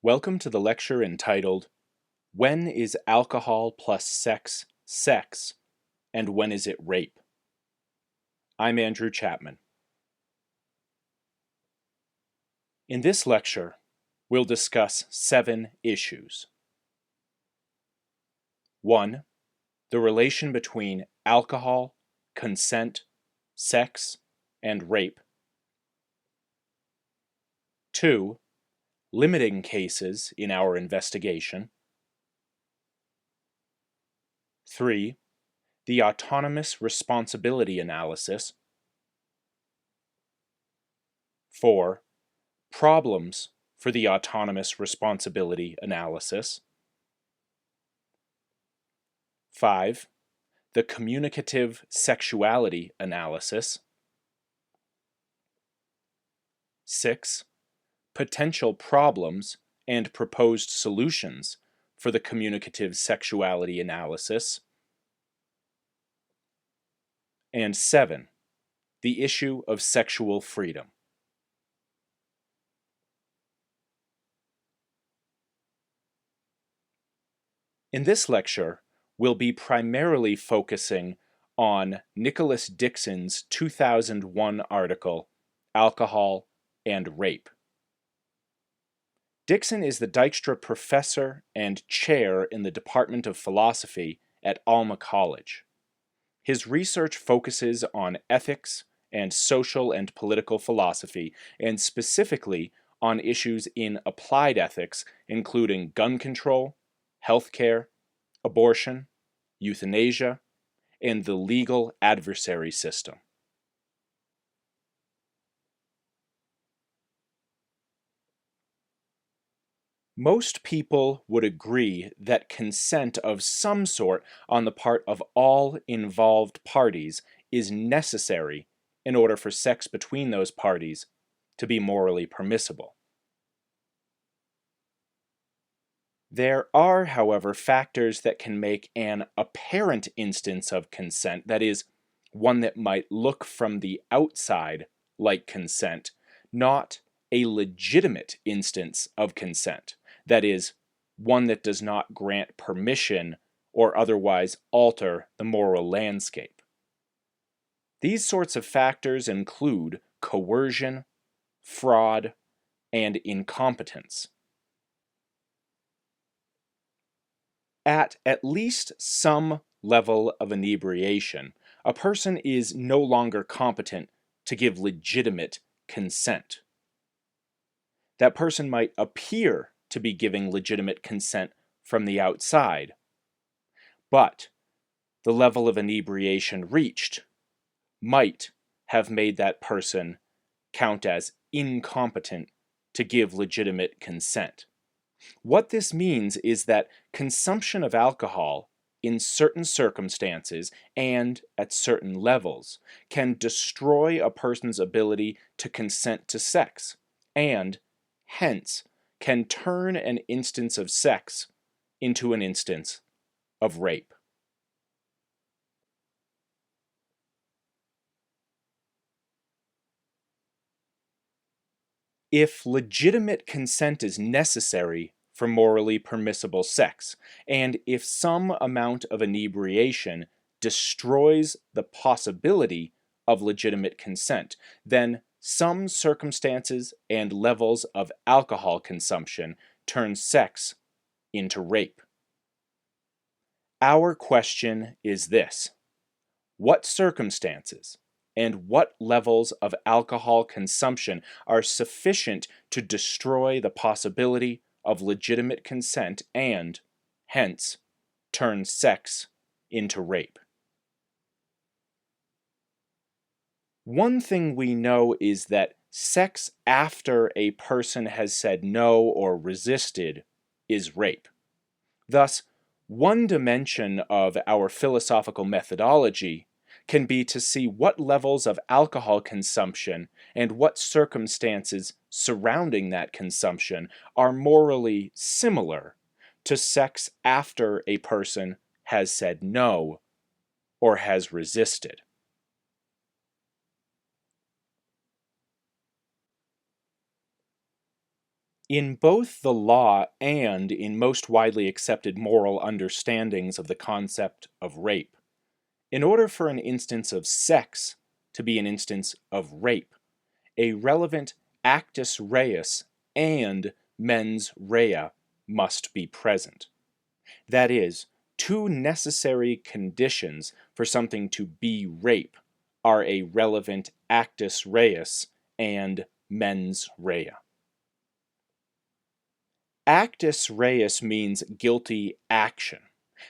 Welcome to the lecture entitled, When is Alcohol plus Sex Sex, and When is it Rape? I'm Andrew Chapman. In this lecture, we'll discuss 7 issues. 1. The relation between alcohol, consent, sex, and rape. 2. Limiting cases in our investigation. 3. The autonomous responsibility analysis. 4. Problems for the autonomous responsibility analysis. 5. The communicative sexuality analysis. 6. Potential problems and proposed solutions for the communicative sexuality analysis. And 7. The issue of sexual freedom. In this lecture, we'll be primarily focusing on Nicholas Dixon's 2001 article, Alcohol and Rape. Dixon is the Dykstra Professor and Chair in the Department of Philosophy at Alma College. His research focuses on ethics and social and political philosophy, and specifically on issues in applied ethics, including gun control, healthcare, abortion, euthanasia, and the legal adversary system. Most people would agree that consent of some sort on the part of all involved parties is necessary in order for sex between those parties to be morally permissible. There are, however, factors that can make an apparent instance of consent, that is, one that might look from the outside like consent, not a legitimate instance of consent, that is, one that does not grant permission or otherwise alter the moral landscape. These sorts of factors include coercion, fraud, and incompetence. At least some level of inebriation, a person is no longer competent to give legitimate consent. That person might appear to be giving legitimate consent from the outside, but the level of inebriation reached might have made that person count as incompetent to give legitimate consent. What this means is that consumption of alcohol in certain circumstances and at certain levels can destroy a person's ability to consent to sex, and hence can turn an instance of sex into an instance of rape. If legitimate consent is necessary for morally permissible sex, and if some amount of inebriation destroys the possibility of legitimate consent, then some circumstances and levels of alcohol consumption turn sex into rape. Our question is this: what circumstances and what levels of alcohol consumption are sufficient to destroy the possibility of legitimate consent and, hence, turn sex into rape? One thing we know is that sex after a person has said no or resisted is rape. Thus, one dimension of our philosophical methodology can be to see what levels of alcohol consumption and what circumstances surrounding that consumption are morally similar to sex after a person has said no or has resisted. In both the law and in most widely accepted moral understandings of the concept of rape, in order for an instance of sex to be an instance of rape, a relevant actus reus and mens rea must be present. That is, two necessary conditions for something to be rape are a relevant actus reus and mens rea. Actus reus means guilty action.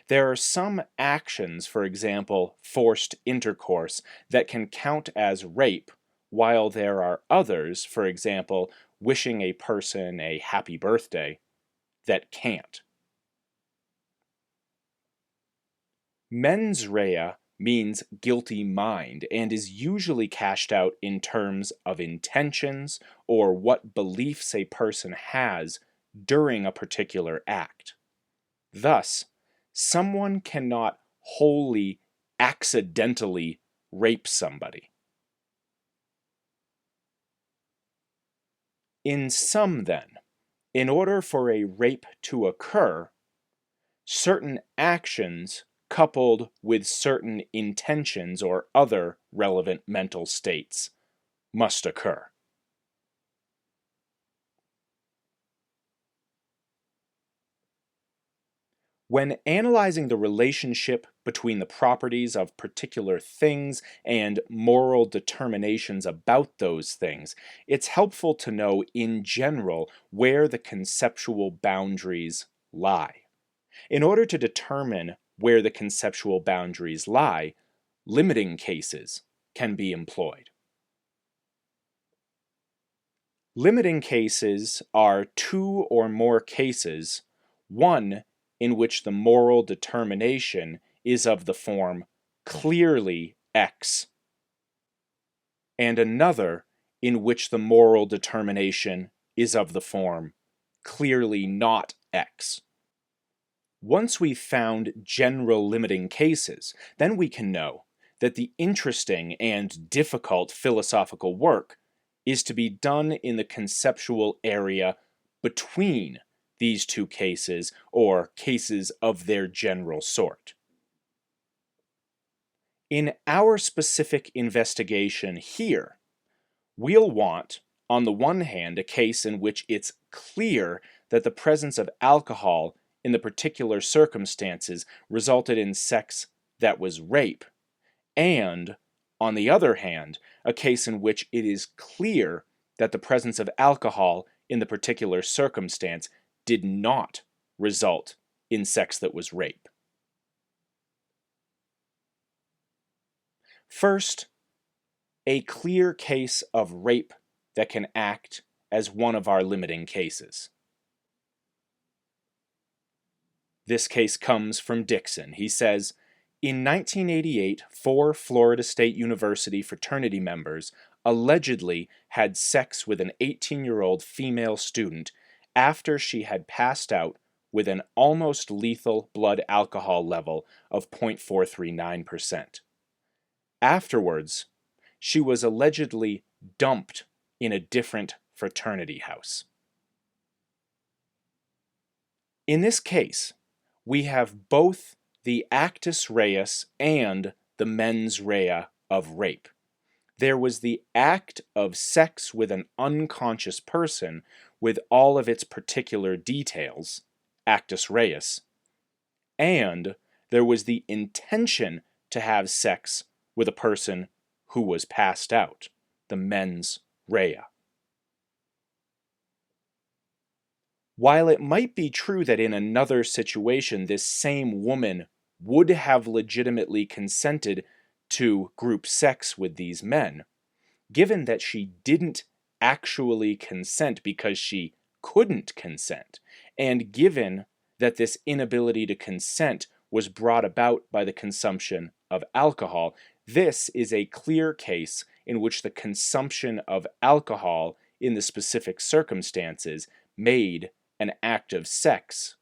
There are some actions, for example, forced intercourse, that can count as rape, while there are others, for example, wishing a person a happy birthday, that can't. Mens rea means guilty mind and is usually cashed out in terms of intentions or what beliefs a person has during a particular act. Thus, someone cannot wholly accidentally rape somebody. In sum, then, in order for a rape to occur, certain actions coupled with certain intentions or other relevant mental states must occur. When analyzing the relationship between the properties of particular things and moral determinations about those things, it's helpful to know in general where the conceptual boundaries lie. In order to determine where the conceptual boundaries lie, limiting cases can be employed. Limiting cases are two or more cases, one in which the moral determination is of the form clearly X, and another in which the moral determination is of the form clearly not X. Once we've found general limiting cases, then we can know that the interesting and difficult philosophical work is to be done in the conceptual area between these two cases, or cases of their general sort. In our specific investigation here, we'll want, on the one hand, a case in which it's clear that the presence of alcohol in the particular circumstances resulted in sex that was rape, and, on the other hand, a case in which it is clear that the presence of alcohol in the particular circumstance did not result in sex that was rape. First, a clear case of rape that can act as one of our limiting cases. This case comes from Dixon. He says, in 1988, 4 Florida State University fraternity members allegedly had sex with an 18-year-old female student after she had passed out with an almost lethal blood alcohol level of 0.439%. Afterwards, she was allegedly dumped in a different fraternity house. In this case, we have both the actus reus and the mens rea of rape. There was the act of sex with an unconscious person with all of its particular details, actus reus, and there was the intention to have sex with a person who was passed out, the mens rea. While it might be true that in another situation this same woman would have legitimately consented to group sex with these men, given that she didn't actually consent because she couldn't consent, and given that this inability to consent was brought about by the consumption of alcohol, this is a clear case in which the consumption of alcohol in the specific circumstances made an act of sex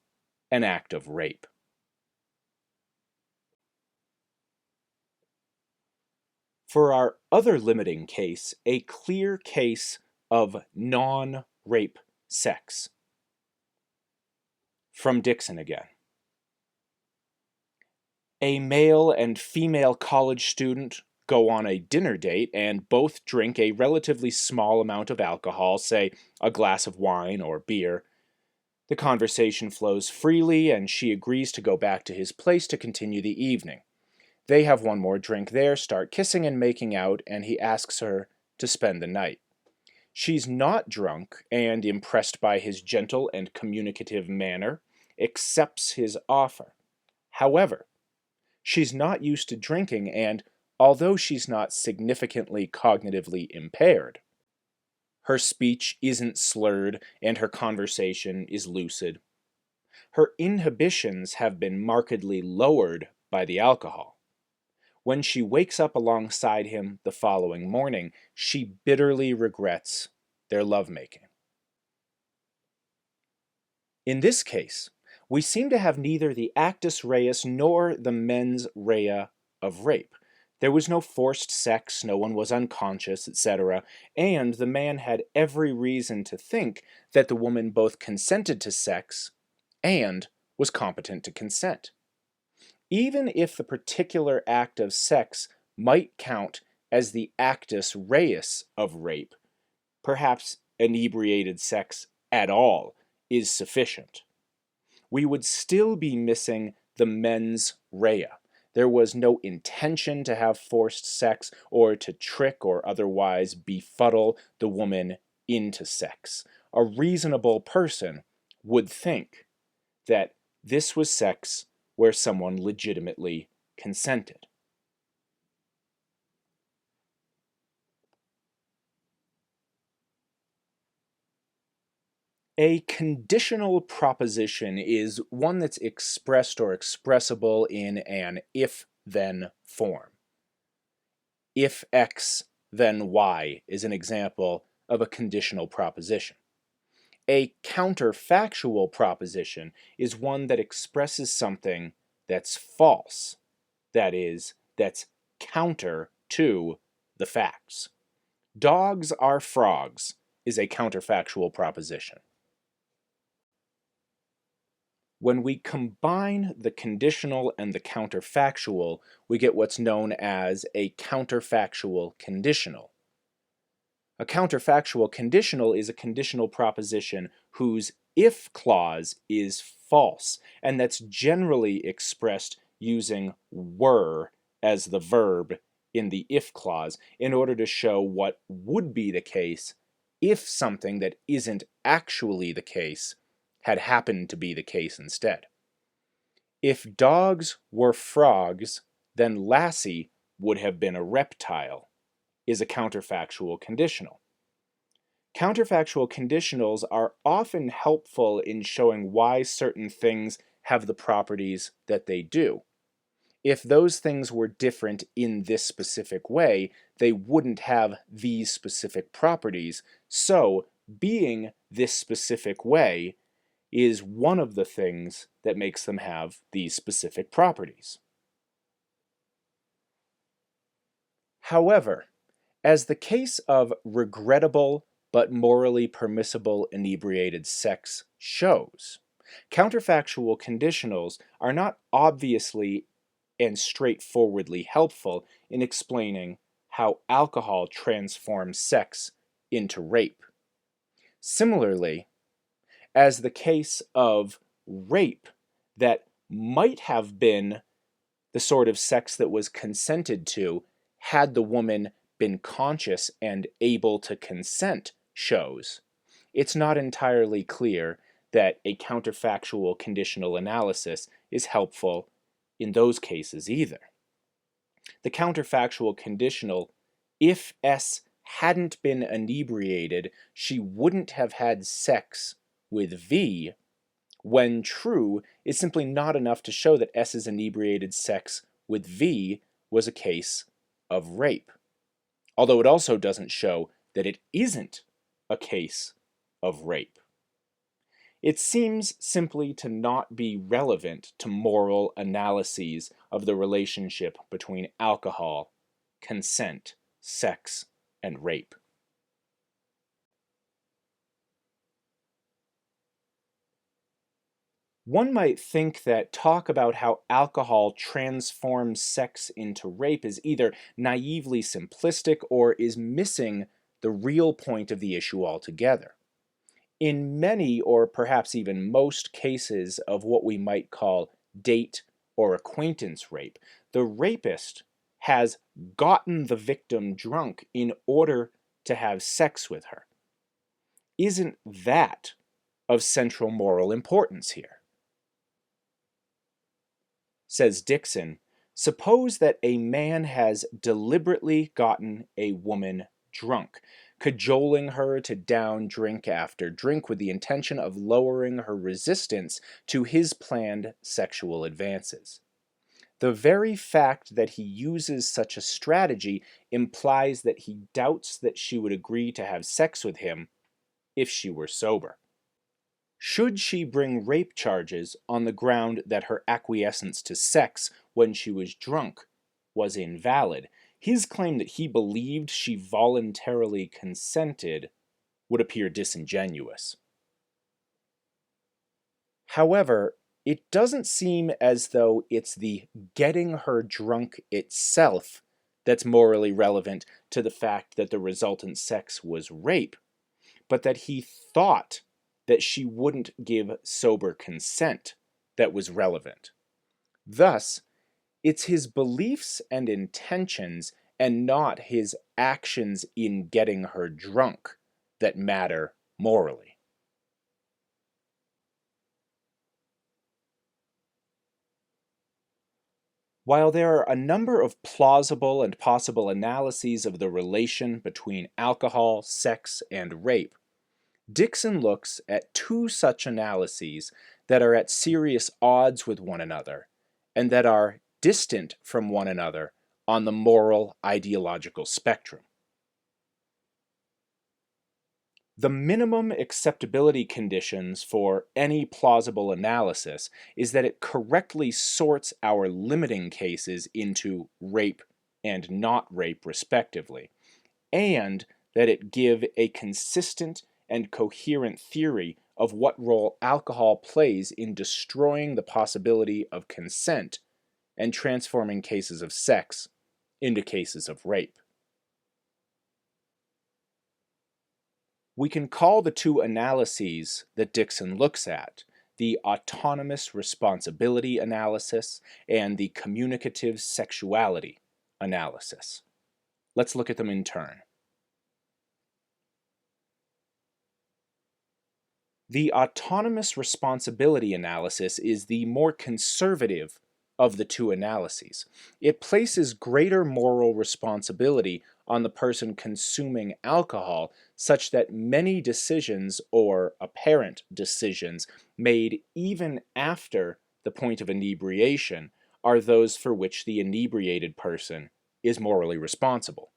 an act of rape. For our other limiting case, a clear case of non-rape sex, From Dixon again. A male and female college student go on a dinner date and both drink a relatively small amount of alcohol, say a glass of wine or beer. The conversation flows freely, and she agrees to go back to his place to continue the evening. They have one more drink there, start kissing and making out, and he asks her to spend the night. She's not drunk, and, impressed by his gentle and communicative manner, accepts his offer. However, she's not used to drinking, and although she's not significantly cognitively impaired, her speech isn't slurred and her conversation is lucid. Her inhibitions have been markedly lowered by the alcohol. When she wakes up alongside him the following morning, she bitterly regrets their lovemaking. In this case, we seem to have neither the actus reus nor the mens rea of rape. There was no forced sex, no one was unconscious, etc., and the man had every reason to think that the woman both consented to sex and was competent to consent. Even if the particular act of sex might count as the actus reus of rape, perhaps inebriated sex at all is sufficient. We would still be missing the mens rea. There was no intention to have forced sex or to trick or otherwise befuddle the woman into sex. A reasonable person would think that this was sex where someone legitimately consented. A conditional proposition is one that's expressed or expressible in an if-then form. If X, then Y is an example of a conditional proposition. A counterfactual proposition is one that expresses something that's false, that is, that's counter to the facts. Dogs are frogs is a counterfactual proposition. When we combine the conditional and the counterfactual, we get what's known as a counterfactual conditional. A counterfactual conditional is a conditional proposition whose if clause is false, and that's generally expressed using were as the verb in the if clause in order to show what would be the case if something that isn't actually the case had happened to be the case instead. If dogs were frogs, then Lassie would have been a reptile, is a counterfactual conditional. Counterfactual conditionals are often helpful in showing why certain things have the properties that they do. If those things were different in this specific way, they wouldn't have these specific properties, so being this specific way is one of the things that makes them have these specific properties. However, as the case of regrettable but morally permissible inebriated sex shows, counterfactual conditionals are not obviously and straightforwardly helpful in explaining how alcohol transforms sex into rape. Similarly, as the case of rape that might have been the sort of sex that was consented to had the woman been conscious and able to consent shows, it's not entirely clear that a counterfactual conditional analysis is helpful in those cases either. The counterfactual conditional, if S hadn't been inebriated, she wouldn't have had sex with V, when true, is simply not enough to show that S's inebriated sex with V was a case of rape. Although it also doesn't show that it isn't a case of rape. It seems simply to not be relevant to moral analyses of the relationship between alcohol, consent, sex, and rape. One might think that talk about how alcohol transforms sex into rape is either naively simplistic or is missing the real point of the issue altogether. In many, or perhaps even most cases of what we might call date or acquaintance rape, the rapist has gotten the victim drunk in order to have sex with her. Isn't that of central moral importance here? Says Dixon, suppose that a man has deliberately gotten a woman drunk, cajoling her to down drink after drink with the intention of lowering her resistance to his planned sexual advances. The very fact that he uses such a strategy implies that he doubts that she would agree to have sex with him if she were sober. Should she bring rape charges on the ground that her acquiescence to sex when she was drunk was invalid, his claim that he believed she voluntarily consented would appear disingenuous. However, it doesn't seem as though it's the getting her drunk itself that's morally relevant to the fact that the resultant sex was rape, but that he thought that she wouldn't give sober consent that was relevant. Thus, it's his beliefs and intentions and not his actions in getting her drunk that matter morally. While there are a number of plausible and possible analyses of the relation between alcohol, sex, and rape, Dixon looks at two such analyses that are at serious odds with one another and that are distant from one another on the moral ideological spectrum. The minimum acceptability conditions for any plausible analysis is that it correctly sorts our limiting cases into rape and not rape respectively, and that it give a consistent and coherent theory of what role alcohol plays in destroying the possibility of consent and transforming cases of sex into cases of rape. We can call the two analyses that Dixon looks at the autonomous responsibility analysis and the communicative sexuality analysis. Let's look at them in turn. The autonomous responsibility analysis is the more conservative of the two analyses. It places greater moral responsibility on the person consuming alcohol, such that many decisions or apparent decisions made even after the point of inebriation are those for which the inebriated person is morally responsible.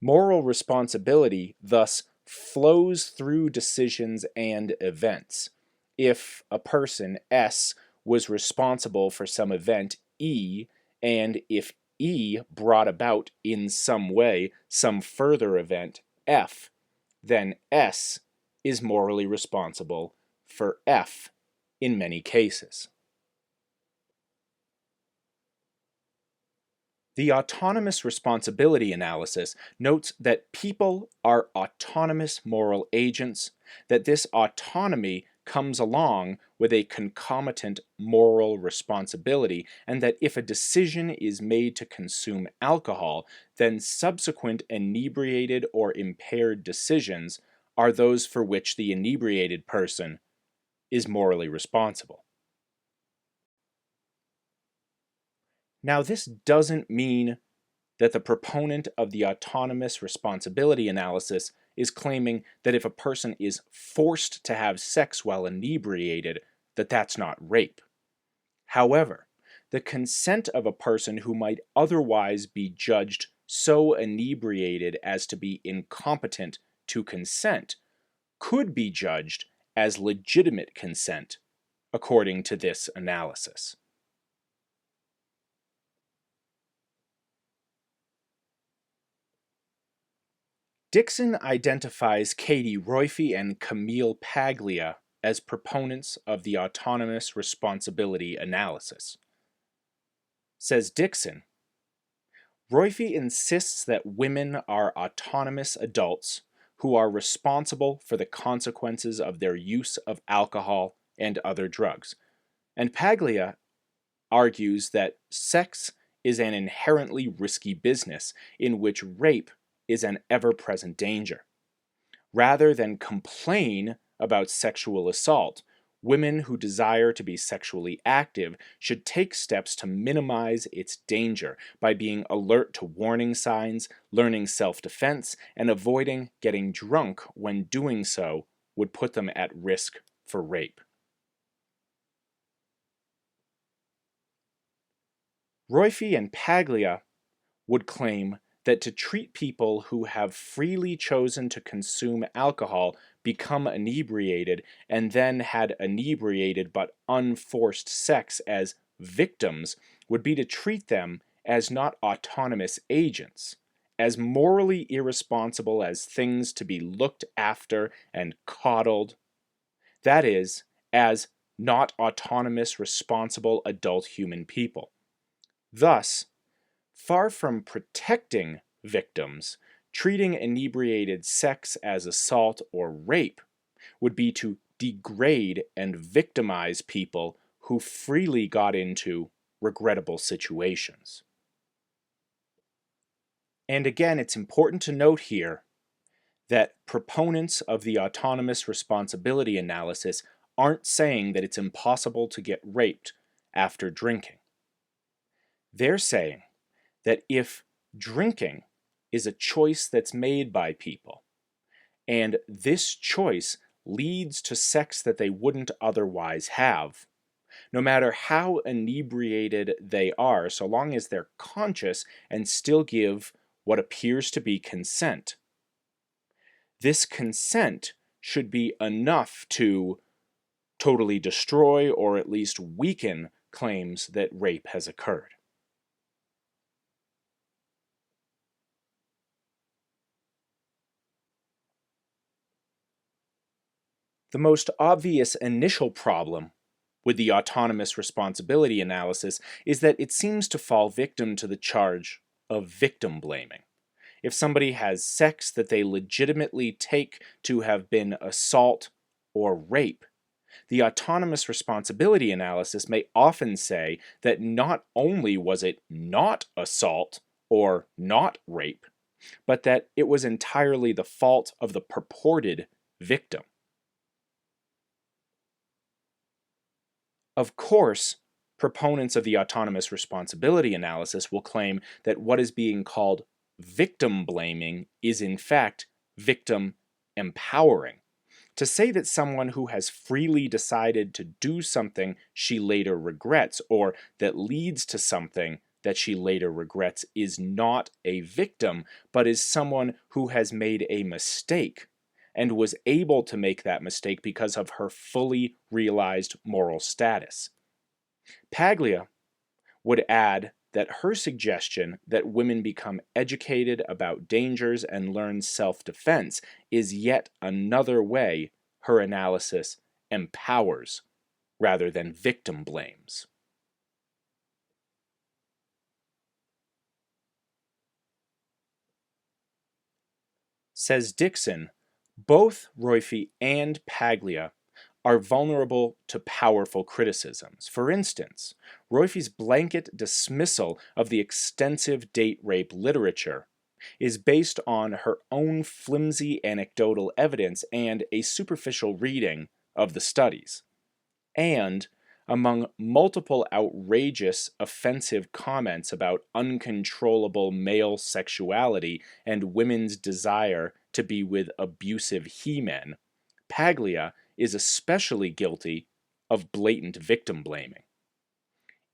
Moral responsibility thus flows through decisions and events. If a person, S, was responsible for some event, E, and if E brought about in some way some further event, F, then S is morally responsible for F in many cases. The autonomous responsibility analysis notes that people are autonomous moral agents, that this autonomy comes along with a concomitant moral responsibility, and that if a decision is made to consume alcohol, then subsequent inebriated or impaired decisions are those for which the inebriated person is morally responsible. Now, this doesn't mean that the proponent of the autonomous responsibility analysis is claiming that if a person is forced to have sex while inebriated, that that's not rape. However, the consent of a person who might otherwise be judged so inebriated as to be incompetent to consent could be judged as legitimate consent, according to this analysis. Dixon identifies Katie Roiphe and Camille Paglia as proponents of the autonomous responsibility analysis. Says Dixon, Roiphe insists that women are autonomous adults who are responsible for the consequences of their use of alcohol and other drugs, and Paglia argues that sex is an inherently risky business in which rape is an ever-present danger. Rather than complain about sexual assault, women who desire to be sexually active should take steps to minimize its danger by being alert to warning signs, learning self-defense, and avoiding getting drunk when doing so would put them at risk for rape. Roiphe and Paglia would claim that to treat people who have freely chosen to consume alcohol, become inebriated, and then had inebriated but unforced sex as victims would be to treat them as not autonomous agents, as morally irresponsible as things to be looked after and coddled. That is, as not autonomous, responsible adult human people. Thus, far from protecting victims, treating inebriated sex as assault or rape would be to degrade and victimize people who freely got into regrettable situations. And again, it's important to note here that proponents of the autonomous responsibility analysis aren't saying that it's impossible to get raped after drinking. They're saying that if drinking is a choice that's made by people, and this choice leads to sex that they wouldn't otherwise have, no matter how inebriated they are, so long as they're conscious and still give what appears to be consent, this consent should be enough to totally destroy or at least weaken claims that rape has occurred. The most obvious initial problem with the autonomous responsibility analysis is that it seems to fall victim to the charge of victim blaming. If somebody has sex that they legitimately take to have been assault or rape, the autonomous responsibility analysis may often say that not only was it not assault or not rape, but that it was entirely the fault of the purported victim. Of course, proponents of the autonomous responsibility analysis will claim that what is being called victim blaming is in fact victim empowering. To say that someone who has freely decided to do something she later regrets, or that leads to something that she later regrets, is not a victim, but is someone who has made a mistake and was able to make that mistake because of her fully realized moral status. Paglia would add that her suggestion that women become educated about dangers and learn self-defense is yet another way her analysis empowers rather than victim blames. Says Dixon, both Roiphe and Paglia are vulnerable to powerful criticisms. For instance, Roiphe's blanket dismissal of the extensive date rape literature is based on her own flimsy anecdotal evidence and a superficial reading of the studies. And among multiple outrageous, offensive comments about uncontrollable male sexuality and women's desire to be with abusive he-men, Paglia is especially guilty of blatant victim blaming.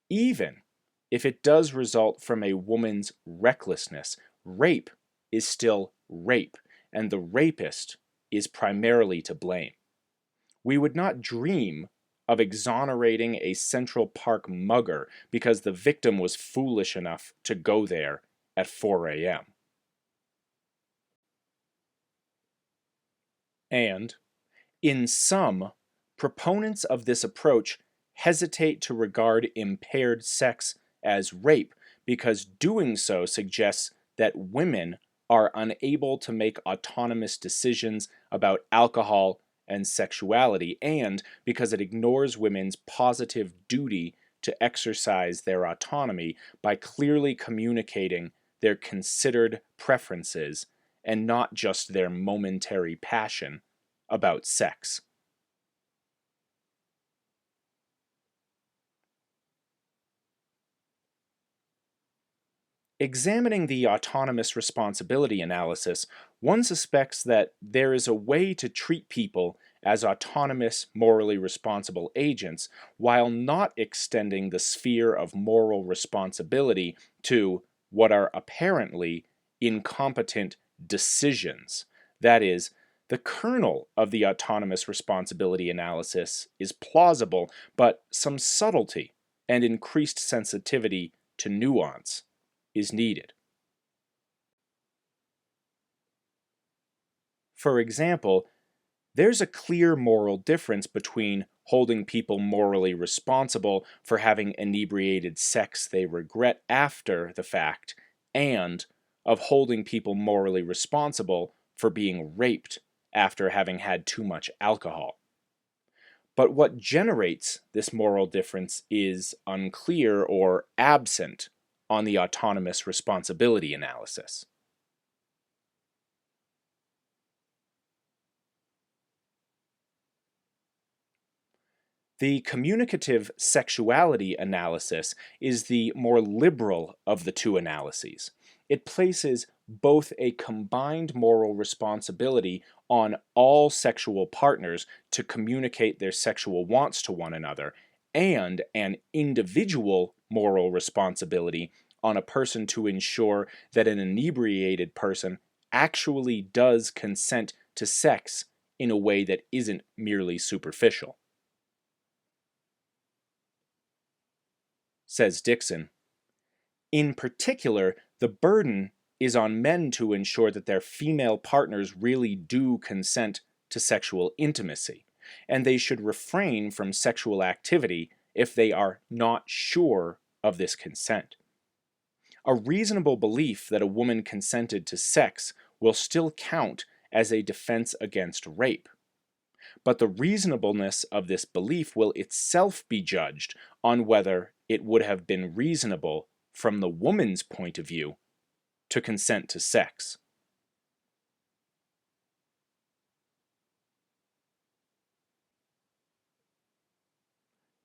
Even if it does result from a woman's recklessness, rape is still rape, and the rapist is primarily to blame. We would not dream of exonerating a Central Park mugger because the victim was foolish enough to go there at 4 a.m. And, in some Proponents of this approach hesitate to regard impaired sex as rape because doing so suggests that women are unable to make autonomous decisions about alcohol and sexuality, and because it ignores women's positive duty to exercise their autonomy by clearly communicating their considered preferences and not just their momentary passion about sex. Examining the autonomous responsibility analysis, one suspects that there is a way to treat people as autonomous, morally responsible agents while not extending the sphere of moral responsibility to what are apparently incompetent decisions. That is, the kernel of the autonomous responsibility analysis is plausible, but some subtlety and increased sensitivity to nuance is needed. For example, there's a clear moral difference between holding people morally responsible for having inebriated sex they regret after the fact and of holding people morally responsible for being raped after having had too much alcohol. But what generates this moral difference is unclear or absent on the autonomous responsibility analysis. The communicative sexuality analysis is the more liberal of the two analyses. It places both a combined moral responsibility on all sexual partners to communicate their sexual wants to one another, and an individual moral responsibility on a person to ensure that an inebriated person actually does consent to sex in a way that isn't merely superficial. Says Dixon, in particular, the burden is on men to ensure that their female partners really do consent to sexual intimacy, and they should refrain from sexual activity if they are not sure of this consent. A reasonable belief that a woman consented to sex will still count as a defense against rape. But the reasonableness of this belief will itself be judged on whether it would have been reasonable from the woman's point of view to consent to sex.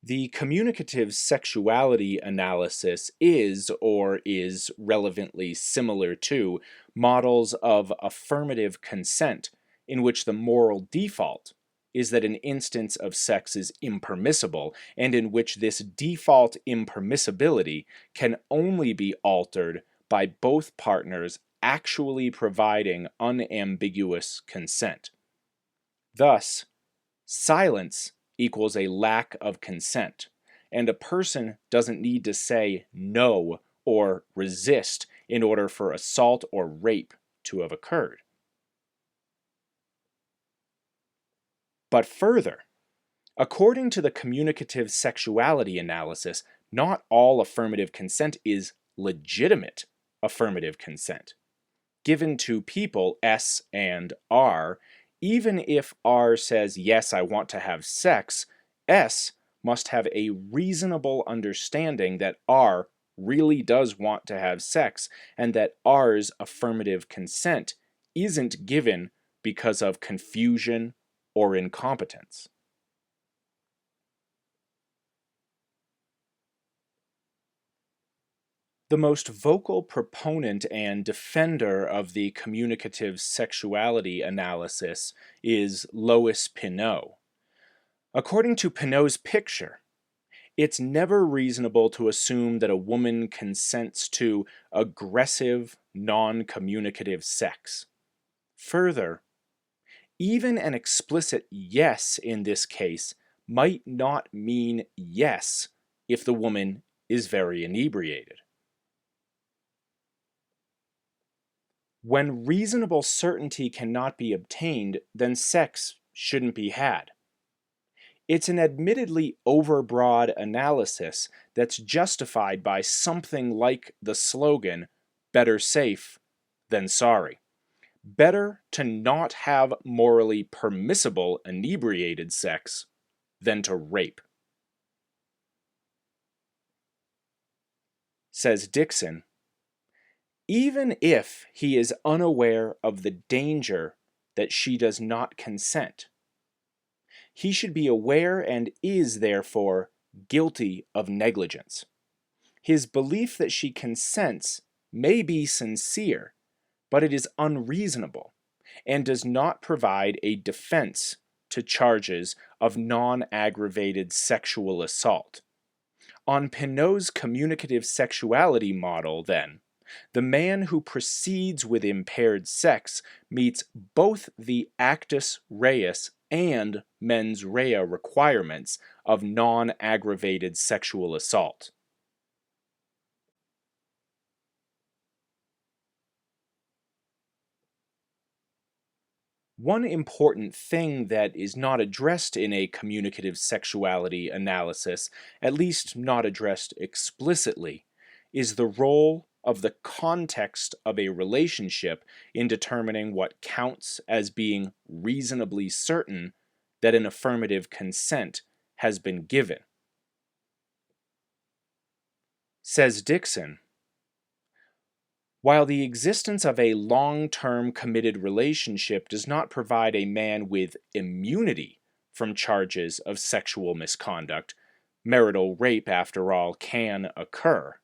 The communicative sexuality analysis is, or is relevantly similar to, models of affirmative consent in which the moral default is that an instance of sex is impermissible, and in which this default impermissibility can only be altered by both partners actually providing unambiguous consent. Thus, silence equals a lack of consent, and a person doesn't need to say no or resist in order for assault or rape to have occurred. But further, according to the communicative sexuality analysis, not all affirmative consent is legitimate affirmative consent. Given to people S and R, even if R says, yes, I want to have sex, S must have a reasonable understanding that R really does want to have sex, and that R's affirmative consent isn't given because of confusion or incompetence. The most vocal proponent and defender of the communicative sexuality analysis is Lois Pinot. According to Pinot's picture, it's never reasonable to assume that a woman consents to aggressive, non-communicative sex. Further, even an explicit yes in this case might not mean yes if the woman is very inebriated. When reasonable certainty cannot be obtained, then sex shouldn't be had. It's an admittedly overbroad analysis that's justified by something like the slogan, better safe than sorry. Better to not have morally permissible inebriated sex than to rape. Says Dixon, even if he is unaware of the danger that she does not consent, he should be aware and is therefore guilty of negligence. His belief that she consents may be sincere, but it is unreasonable and does not provide a defense to charges of non-aggravated sexual assault. On Pinot's communicative sexuality model, then, the man who proceeds with impaired sex meets both the actus reus and mens rea requirements of non-aggravated sexual assault. One important thing that is not addressed in a communicative sexuality analysis, at least not addressed explicitly, is the role of the context of a relationship in determining what counts as being reasonably certain that an affirmative consent has been given. Says Dixon, while the existence of a long-term committed relationship does not provide a man with immunity from charges of sexual misconduct, marital rape, after all, can occur.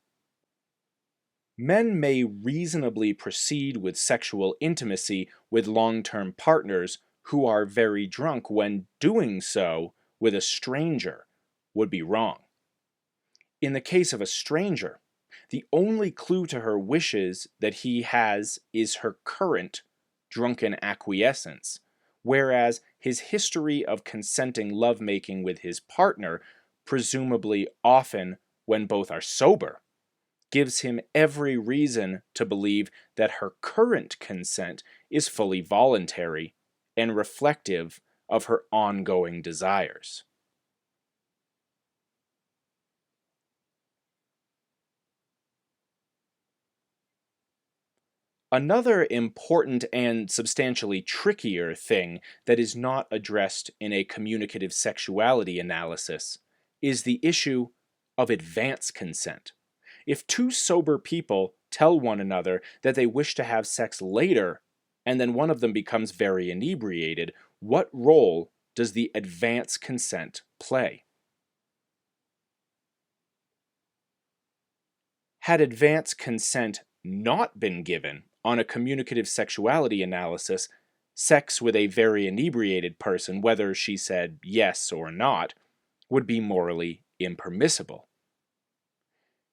Men may reasonably proceed with sexual intimacy with long-term partners who are very drunk when doing so with a stranger would be wrong. In the case of a stranger, the only clue to her wishes that he has is her current drunken acquiescence, whereas his history of consenting lovemaking with his partner, presumably often when both are sober, gives him every reason to believe that her current consent is fully voluntary and reflective of her ongoing desires. Another important and substantially trickier thing that is not addressed in a communicative sexuality analysis is the issue of advance consent. If two sober people tell one another that they wish to have sex later, and then one of them becomes very inebriated, what role does the advance consent play? Had advance consent not been given on a communicative sexuality analysis, sex with a very inebriated person, whether she said yes or not, would be morally impermissible.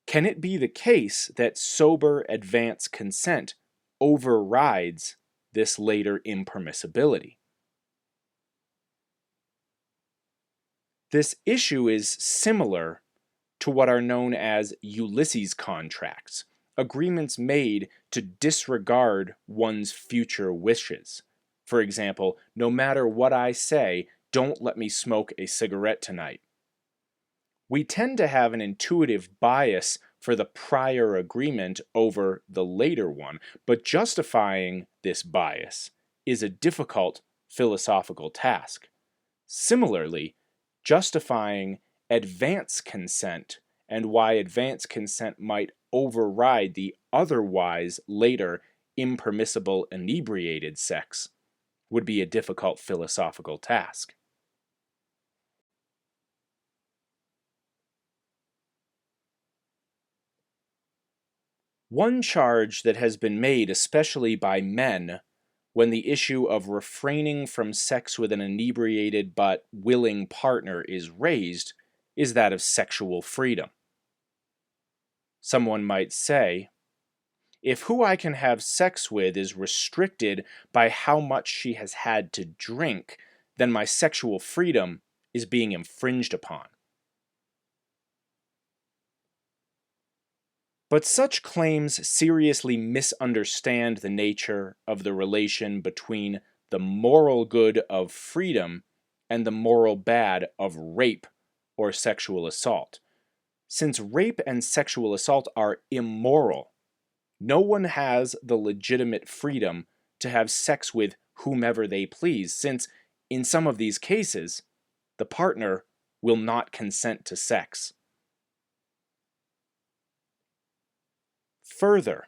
Can it be the case that sober advance consent overrides this later impermissibility? This issue is similar to what are known as Ulysses contracts, agreements made to disregard one's future wishes. For example, no matter what I say, don't let me smoke a cigarette tonight. We tend to have an intuitive bias for the prior agreement over the later one, but justifying this bias is a difficult philosophical task. Similarly, justifying advance consent and why advance consent might override the otherwise later impermissible inebriated sex would be a difficult philosophical task. One charge that has been made, especially by men, when the issue of refraining from sex with an inebriated but willing partner is raised, is that of sexual freedom. Someone might say, if who I can have sex with is restricted by how much she has had to drink, then my sexual freedom is being infringed upon. But such claims seriously misunderstand the nature of the relation between the moral good of freedom and the moral bad of rape or sexual assault. Since rape and sexual assault are immoral, no one has the legitimate freedom to have sex with whomever they please, since in some of these cases, the partner will not consent to sex. Further,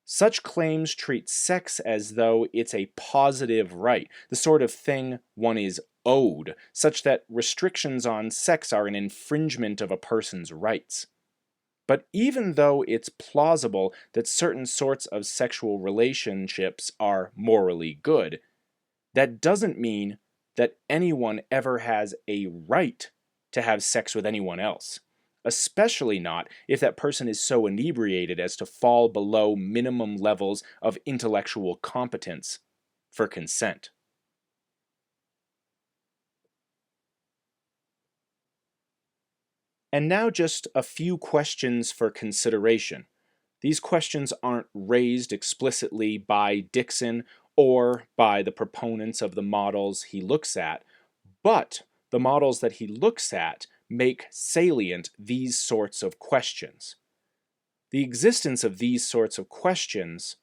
such claims treat sex as though it's a positive right, the sort of thing one is owed, such that restrictions on sex are an infringement of a person's rights. But even though it's plausible that certain sorts of sexual relationships are morally good, that doesn't mean that anyone ever has a right to have sex with anyone else, especially not if that person is so inebriated as to fall below minimum levels of intellectual competence for consent. And now just a few questions for consideration. These questions aren't raised explicitly by Dixon or by the proponents of the models he looks at, but the models that he looks at make salient these sorts of questions. The existence of these sorts of questions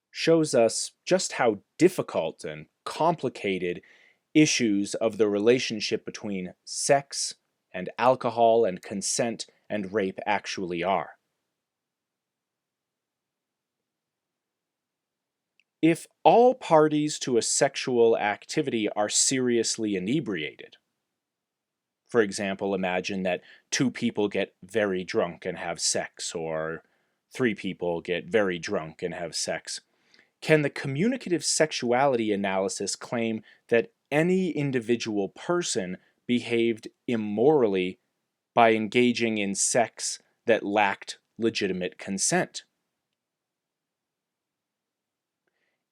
shows us just how difficult and complicated issues of the relationship between sex and alcohol and consent and rape actually are. If all parties to a sexual activity are seriously inebriated, for example, imagine that two people get very drunk and have sex, or three people get very drunk and have sex, can the communicative sexuality analysis claim that any individual person behaved immorally by engaging in sex that lacked legitimate consent?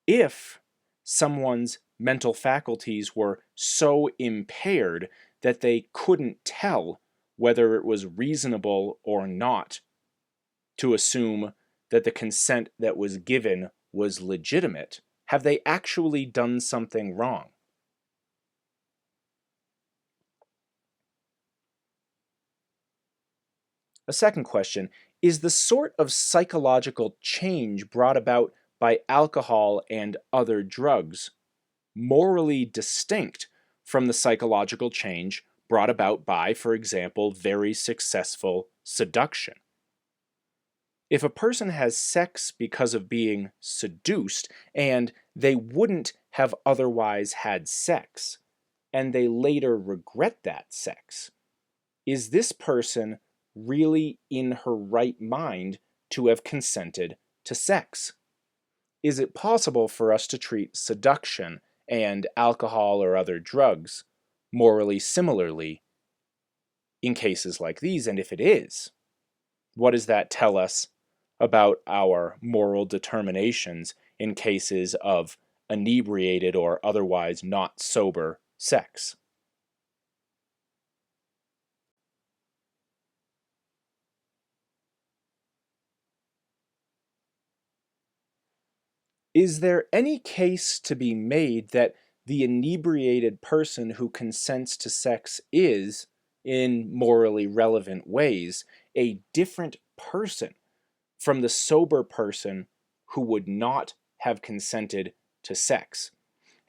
If someone's mental faculties were so impaired that they couldn't tell whether it was reasonable or not to assume that the consent that was given was legitimate, have they actually done something wrong? A second question is the sort of psychological change brought about by alcohol and other drugs morally distinct from the psychological change brought about by, for example, very successful seduction. If a person has sex because of being seduced and they wouldn't have otherwise had sex, and they later regret that sex, is this person really in her right mind to have consented to sex? Is it possible for us to treat seduction and alcohol or other drugs morally similarly in cases like these? And if it is, what does that tell us about our moral determinations in cases of inebriated or otherwise not sober sex? Is there any case to be made that the inebriated person who consents to sex is, in morally relevant ways, a different person from the sober person who would not have consented to sex?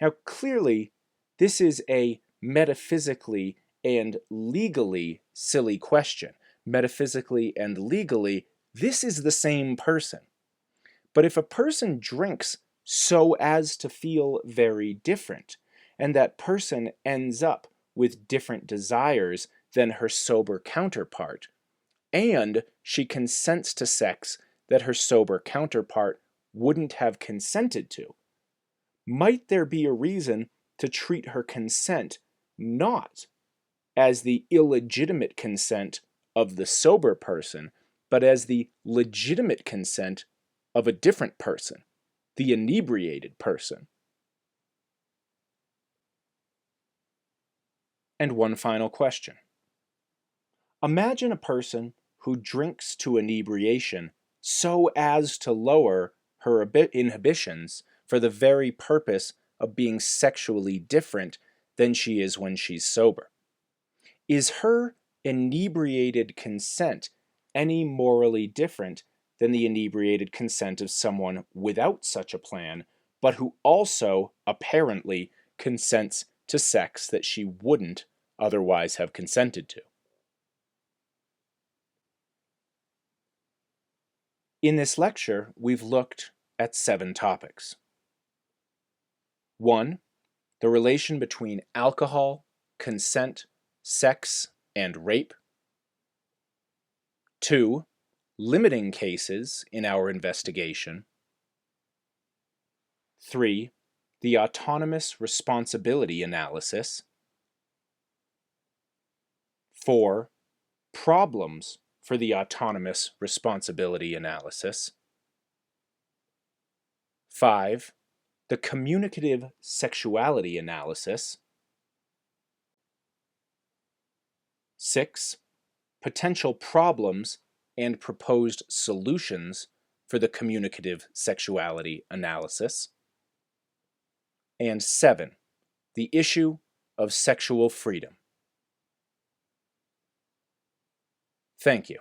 Now, clearly, this is a metaphysically and legally silly question. Metaphysically and legally, this is the same person. But if a person drinks so as to feel very different, and that person ends up with different desires than her sober counterpart, and she consents to sex that her sober counterpart wouldn't have consented to, might there be a reason to treat her consent not as the illegitimate consent of the sober person, but as the legitimate consent of a different person, the inebriated person? And one final question. Imagine a person who drinks to inebriation so as to lower her inhibitions for the very purpose of being sexually different than she is when she's sober. Is her inebriated consent any morally different than the inebriated consent of someone without such a plan, but who also apparently consents to sex that she wouldn't otherwise have consented to? In this lecture, we've looked at 7 topics. 1. The relation between alcohol, consent, sex, and rape. 2. Limiting cases in our investigation. 3. The autonomous responsibility analysis. 4. Problems for the autonomous responsibility analysis. 5. The communicative sexuality analysis. 6. Potential problems and proposed solutions for the communicative sexuality analysis. And 7. The issue of sexual freedom. Thank you.